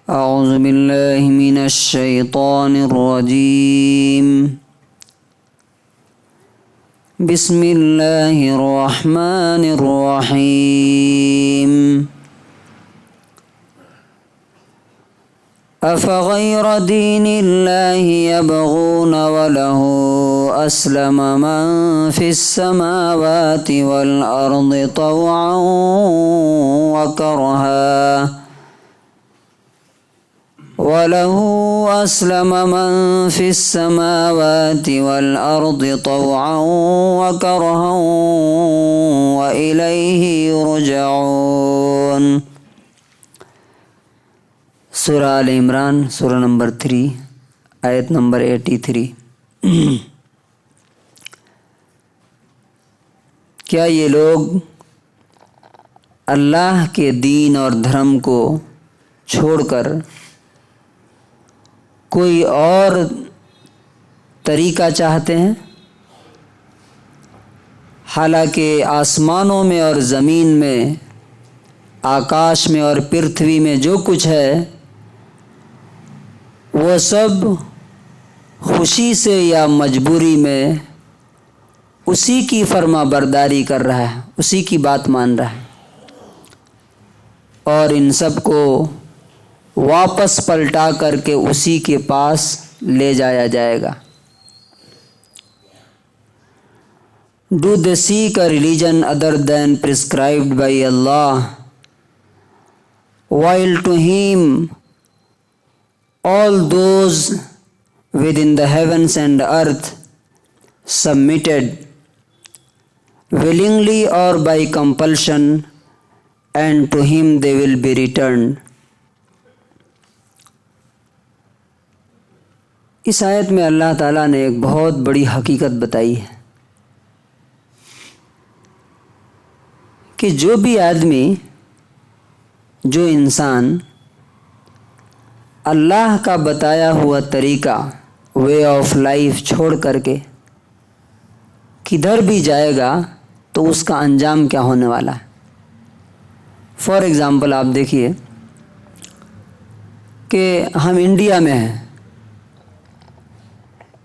اعوذ باللہ من الشیطان الرجیم بسم اللہ الرحمن الرحیم افغیر دین اللہ یبغون وله اسلم من فی السماوات والارض طوعا وکرہا وَلَهُ أَسْلَمَ مَنْ فِي السَّمَاوَاتِ وَالْأَرْضِ طَوْعًا وَكَرْهًا وَإِلَيْهِ يُرْجَعُونَ۔ سورہ آل عمران، سورہ نمبر 3، آیت نمبر 83۔ کیا یہ لوگ اللہ کے دین اور دھرم کو چھوڑ کر کوئی اور طریقہ چاہتے ہیں؟ حالانکہ آسمانوں میں اور زمین میں، آکاش میں اور پرتھوی میں جو کچھ ہے وہ سب خوشی سے یا مجبوری میں اسی کی فرما برداری کر رہا ہے، اسی کی بات مان رہا ہے، اور ان سب کو واپس پلٹا کر کے اسی کے پاس لے جایا جائے گا۔ Do they seek a religion other than prescribed by Allah, while to Him all those within the heavens and earth submitted willingly or by compulsion, and to Him they will be returned۔ اس آیت میں اللہ تعالیٰ نے ایک بہت بڑی حقیقت بتائی ہے کہ جو بھی آدمی، جو انسان اللہ کا بتایا ہوا طریقہ، وے آف لائف چھوڑ کر کے کدھر بھی جائے گا تو اس کا انجام کیا ہونے والا ہے۔ فار ایگزامپل آپ دیکھیے کہ ہم انڈیا میں ہیں،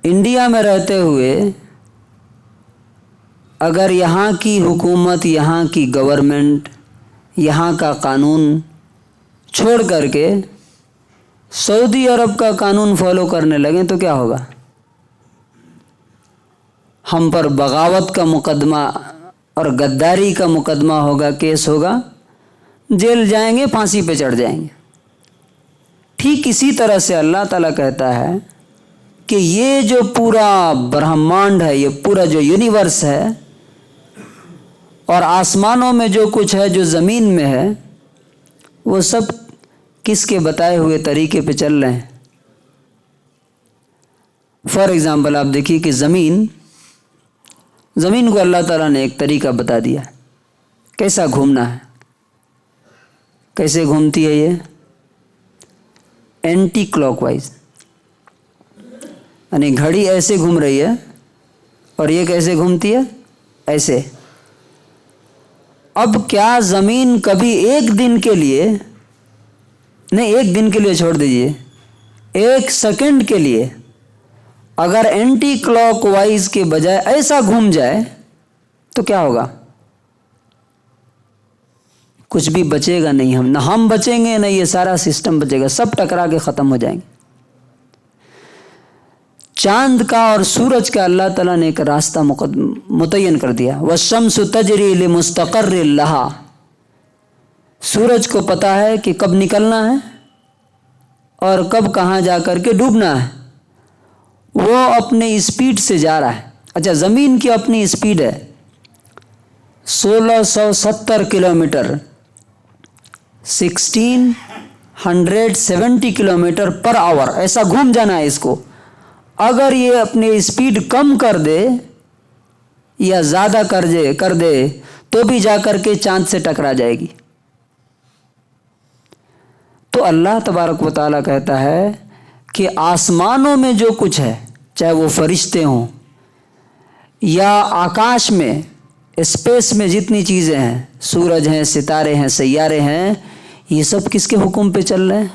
انڈیا میں رہتے ہوئے اگر یہاں کی حکومت، یہاں کی گورنمنٹ، یہاں کا قانون چھوڑ کر کے سعودی عرب کا قانون فالو کرنے لگیں تو کیا ہوگا؟ ہم پر بغاوت کا مقدمہ اور غداری کا مقدمہ ہوگا، کیس ہوگا، جیل جائیں گے، پھانسی پہ چڑھ جائیں گے۔ ٹھیک اسی طرح سے اللہ تعالیٰ کہتا ہے کہ یہ جو پورا برہمانڈ ہے، یہ پورا جو یونیورس ہے، اور آسمانوں میں جو کچھ ہے، جو زمین میں ہے، وہ سب کس کے بتائے ہوئے طریقے پہ چل رہے ہیں۔ فار ایگزامپل آپ دیکھیے کہ زمین کو اللہ تعالیٰ نے ایک طریقہ بتا دیا کیسا گھومنا ہے۔ کیسے گھومتی ہے یہ؟ اینٹی کلاک وائز، یعنی گھڑی ایسے گھوم رہی ہے اور یہ کیسے گھومتی ہے؟ ایسے۔ اب کیا زمین کبھی ایک دن کے لیے نہیں، ایک دن کے لیے چھوڑ دیجئے، ایک سیکنڈ کے لیے اگر اینٹی کلاک وائز کے بجائے ایسا گھوم جائے تو کیا ہوگا؟ کچھ بھی بچے گا نہیں، نہ ہم بچیں گے، نہ یہ سارا سسٹم بچے گا، سب ٹکرا کے ختم ہو جائیں گے۔ چاند کا اور سورج کا اللہ تعالیٰ نے ایک راستہ متعین کر دیا، وَالشَّمْسُ تَجْرِي لِمُسْتَقَرٍّ لَهَا۔ سورج کو پتہ ہے کہ کب نکلنا ہے اور کب کہاں جا کر کے ڈوبنا ہے، وہ اپنے اسپیڈ سے جا رہا ہے۔ اچھا، زمین کی اپنی اسپیڈ ہے 1670 کلومیٹر، 1670 کلومیٹر پر آور، ایسا گھوم جانا ہے اس کو۔ اگر یہ اپنی اسپیڈ کم کر دے یا زیادہ کر دے تو بھی جا کر کے چاند سے ٹکرا جائے گی۔ تو اللہ تبارک و تعالیٰ کہتا ہے کہ آسمانوں میں جو کچھ ہے، چاہے وہ فرشتے ہوں یا آکاش میں، اسپیس میں جتنی چیزیں ہیں، سورج ہیں، ستارے ہیں، سیارے ہیں، یہ سب کس کے حکم پہ چل رہے ہیں؟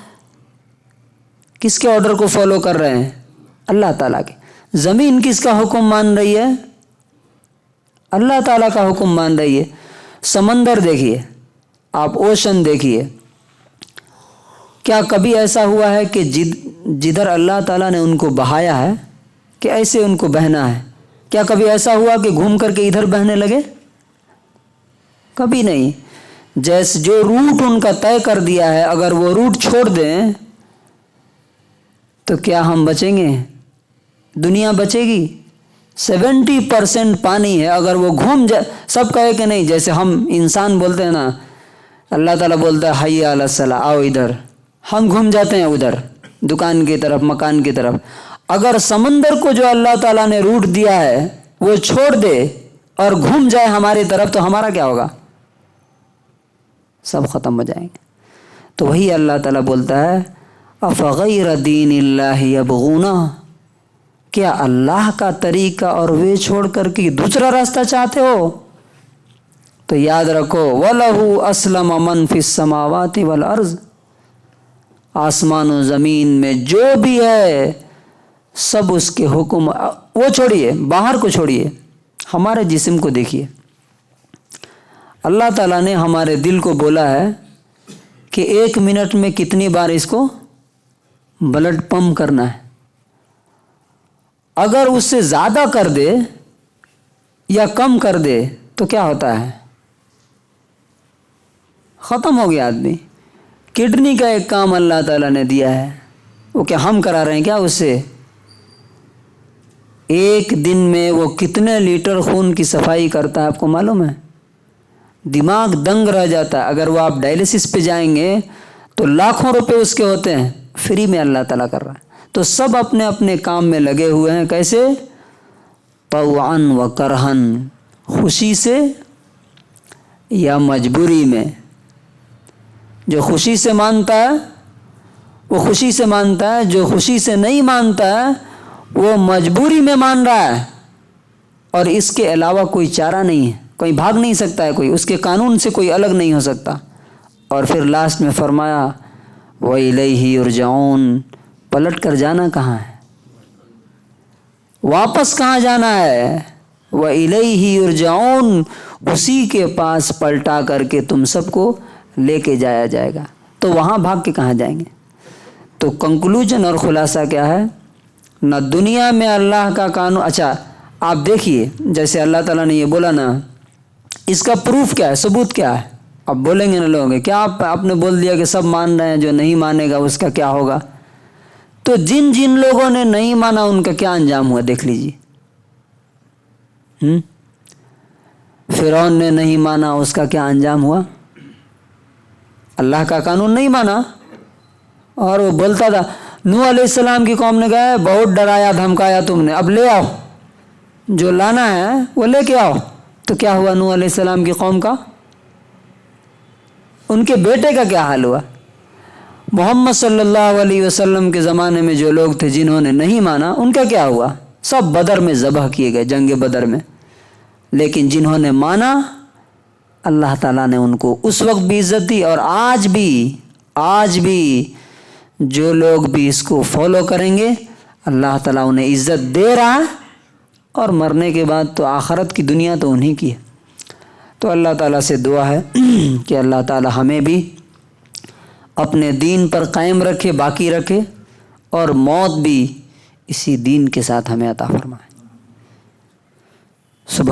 کس کے آرڈر کو فالو کر رہے ہیں؟ اللہ تعالیٰ کے۔ زمین کس کا حکم مان رہی ہے؟ اللہ تعالیٰ کا حکم مان رہی ہے۔ سمندر دیکھیے آپ، اوشن دیکھیے، کیا کبھی ایسا ہوا ہے کہ جدھر اللہ تعالیٰ نے ان کو بہایا ہے کہ ایسے ان کو بہنا ہے؟ کیا کبھی ایسا ہوا کہ گھوم کر کے ادھر بہنے لگے؟ کبھی نہیں۔ جیسے جو روٹ ان کا طے کر دیا ہے، اگر وہ روٹ چھوڑ دیں تو کیا ہم بچیں گے؟ دنیا بچے گی؟ 70% پانی ہے، اگر وہ گھوم جائے، سب کہے کہ نہیں، جیسے ہم انسان بولتے ہیں نا، اللہ تعالیٰ بولتا ہے حی علی الصلاۃ، آؤ ادھر، ہم گھوم جاتے ہیں ادھر دکان کی طرف، مکان کی طرف۔ اگر سمندر کو جو اللہ تعالیٰ نے روٹ دیا ہے وہ چھوڑ دے اور گھوم جائے ہماری طرف تو ہمارا کیا ہوگا؟ سب ختم ہو جائیں گے۔ تو وہی اللہ تعالیٰ بولتا ہے افغیر دین اللہ یبغون، کیا اللہ کا طریقہ اور وے چھوڑ کر کے دوسرا راستہ چاہتے ہو؟ تو یاد رکھو وَلَهُ أَسْلَمَ مَنْ فِي السَّمَاوَاتِ وَالْأَرْضِ، آسمان و زمین میں جو بھی ہے سب اس کے حکم، وہ چھوڑیے، باہر کو چھوڑیے، ہمارے جسم کو دیکھیے۔ اللہ تعالیٰ نے ہمارے دل کو بولا ہے کہ 1 منٹ میں کتنی بار اس کو بلڈ پمپ کرنا ہے۔ اگر اس سے زیادہ کر دے یا کم کر دے تو کیا ہوتا ہے؟ ختم ہو گیا آدمی۔ کڈنی کا ایک کام اللہ تعالیٰ نے دیا ہے، وہ کیا ہم کرا رہے ہیں کیا اس سے؟ 1 دن میں وہ کتنے لیٹر خون کی صفائی کرتا ہے آپ کو معلوم ہے؟ دماغ دنگ رہ جاتا ہے۔ اگر وہ آپ ڈائلسس پہ جائیں گے تو لاکھوں روپے اس کے ہوتے ہیں، فری میں اللہ تعالیٰ کر رہا ہے۔ تو سب اپنے اپنے کام میں لگے ہوئے ہیں، کیسے؟ طوعاً و کرہن، خوشی سے یا مجبوری میں۔ جو خوشی سے مانتا ہے وہ خوشی سے مانتا ہے، جو خوشی سے نہیں مانتا ہے وہ مجبوری میں مان رہا ہے، اور اس کے علاوہ کوئی چارہ نہیں ہے، کوئی بھاگ نہیں سکتا ہے، کوئی اس کے قانون سے کوئی الگ نہیں ہو سکتا۔ اور پھر لاسٹ میں فرمایا وَإِلَيْهِ يُرْجَعُونَ، پلٹ کر جانا کہاں ہے؟ واپس کہاں جانا ہے؟ وَإِلَيْهِ يُرْجَعُونَ، اسی کے پاس پلٹا کر کے تم سب کو لے کے جایا جائے گا۔ تو وہاں بھاگ کے کہاں جائیں گے؟ تو کنکلوژن اور خلاصہ کیا ہے؟ نہ دنیا میں اللہ کا قانون، اچھا آپ دیکھیے جیسے اللہ تعالیٰ نے یہ بولا نا، اس کا پروف کیا ہے، ثبوت کیا ہے؟ اب بولیں گے نا لوگ کیا آپ نے بول دیا کہ سب مان رہے ہیں، جو نہیں مانے گا اس کا کیا ہوگا؟ تو جن جن لوگوں نے نہیں مانا ان کا کیا انجام ہوا دیکھ لیجیے۔ فرعون نے نہیں مانا، اس کا کیا انجام ہوا؟ اللہ کا قانون نہیں مانا، اور وہ بولتا تھا نوح علیہ السلام کی قوم نے کہا بہت ڈرایا دھمکایا تم نے، اب لے آؤ جو لانا ہے وہ لے کے آؤ۔ تو کیا ہوا نوح علیہ السلام کی قوم کا؟ ان کے بیٹے کا کیا حال ہوا؟ محمد صلی اللہ علیہ وسلم کے زمانے میں جو لوگ تھے جنہوں نے نہیں مانا ان کا کیا ہوا؟ سب بدر میں ذبح کیے گئے، جنگ بدر میں۔ لیکن جنہوں نے مانا اللہ تعالیٰ نے ان کو اس وقت بھی عزت دی، اور آج بھی جو لوگ بھی اس کو فالو کریں گے اللہ تعالیٰ انہیں عزت دے رہا ہے، اور مرنے کے بعد تو آخرت کی دنیا تو انہی کی ہے۔ تو اللہ تعالیٰ سے دعا ہے کہ اللہ تعالیٰ ہمیں بھی اپنے دین پر قائم رکھے، باقی رکھے، اور موت بھی اسی دین کے ساتھ ہمیں عطا فرمائے۔